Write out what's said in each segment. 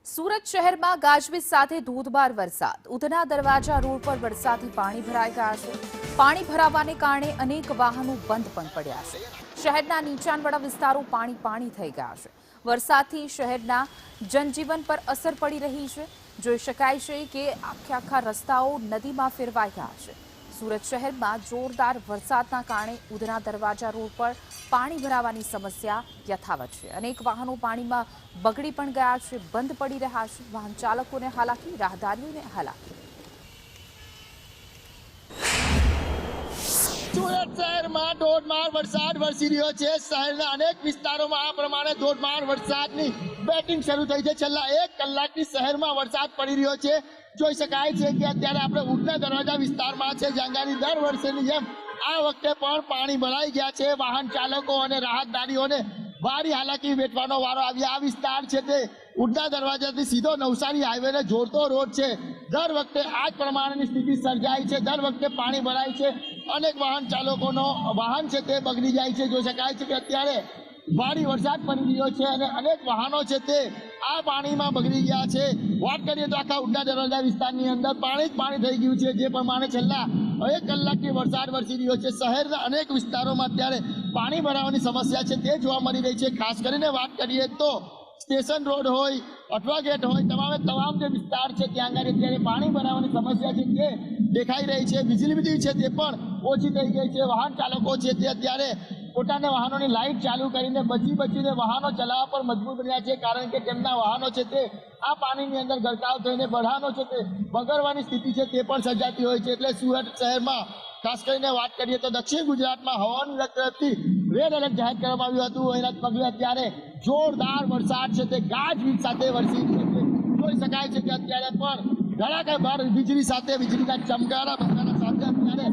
સુરત શહેરમાં ગાજવીજ સાથે ધોધમાર વરસાદ। ઉધના દરવાજા રોડ પર વરસાદથી પાણી ભરાઈ ગયા છે। પાણી ભરાવાને કારણે અનેક વાહનો બંધ પણ પડ્યા છે। શહેરના નીચાણવાળા વિસ્તારો પાણી થઈ ગયા છે। વરસાદથી શહેરના જનજીવન પર અસર પડી રહી છે। જોઈ શકાય છે કે આખા રસ્તાઓ નદીમાં ફેરવાઈ ગયા છે। સુરત શહેરમાં જોરદાર વરસાદના કારણે ઉધના દરવાજા રોડ પર પાણી ભરાવાની સમસ્યા યથાવત છે। અનેક વાહનો પાણીમાં બગડી પણ ગયા છે, બંધ પડી રહ્યા છે। વાહન ચાલકોને હાલાકી, રાહદારીઓને હાલાકી। સુરત શહેરમાં ધોધમાર વરસાદ વરસી રહ્યો છે। શહેરના અનેક વિસ્તારોમાં આ પ્રમાણે ધોધમાર વરસાદની બેટિંગ શરૂ થઈ છે। છેલ્લા 1 કલાકથી શહેરમાં વરસાદ પડી રહ્યો છે। જોઈ શકાય છે કે અત્યારે આપણે ઉધના દરવાજા વિસ્તારમાં છે, જ્યાં દર વર્ષેની જેમ આ વખતે પણ પાણી ભરાઈ ગયા છે। વાહન ચાલકો અને રાહતદારીઓને ભારી હાલાકી વેઠવાનો વારો આવ્યો। આ વિસ્તાર છે તે ઉધના દરવાજાથી સીધો નવસારી હાઈવેને જોડતો રોડ છે। દર વખતે આ જ પ્રમાણેની સ્થિતિ સર્જાય છે। દર વખતે પાણી ભરાય છે, અનેક વાહન ચાલકોનો વાહન છે તે બગડી જાય છે। જોઈ શકાય છે કે અત્યારે ભારે વરસાદ પડી રહ્યો છે અને અનેક વાહનો છે તે આ પાણીમાં બગડી ગયા છે। વાત કરીએ તો આખા ઉધના દરવાજા વિસ્તારની અંદર પાણી થઈ ગયું છે। જે પ્રમાણે છેલ્લા 1 કલાકથી વરસાદ વરસી રહ્યો છે। શહેરના અનેક વિસ્તારોમાં અત્યારે પાણી ભરાવાની સમસ્યા છે તે જોવા મળી રહી છે। ખાસ કરીને વાત કરીએ તો સ્ટેશન રોડ હોય, અઠવા ગેટ હોય, તમામ જે વિસ્તાર છે ત્યાં આગળ અત્યારે પાણી ભરાવાની સમસ્યા છે તે દેખાઈ રહી છે। વીજળી છે તે પણ ઓછી થઈ ગઈ છે। વાહન ચાલકો છે તે અત્યારે પોતાના વાહનોની લાઇટ ચાલુ કરીને બચીને વાહનો ચલાવવા પર મજબૂર બન્યા છે, કારણ કે તેમના વાહનો છે તે આ પાણીની અંદર ગરકાવ થઈને વાહનો છે તે બગડવાની સ્થિતિ છે તે પણ સર્જાતી હોય છે। એટલે સુરત શહેરમાં ખાસ કરીને વાત કરીએ તો દક્ષિણ ગુજરાતમાં હવામાન વિભાગ તરફથી રેડ એલર્ટ જાહેર કરવામાં આવ્યું હતું। એના પગલે અત્યારે જોરદાર વરસાદ છે તે ગાજવીજ સાથે વરસી રહ્યો છે। જોઈ શકાય છે કે અત્યારે પણ ધડાકેભર વીજળી સાથે વીજળીના ચમકારા સાથે અત્યારે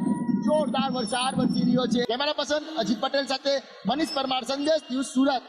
જોરદાર વરસાદ વરસી રહ્યો છે। કેમેરા પર્સન અજીત પટેલ સાથે મનીષ પરમાર, સંદેશ ન્યૂઝ, સુરત।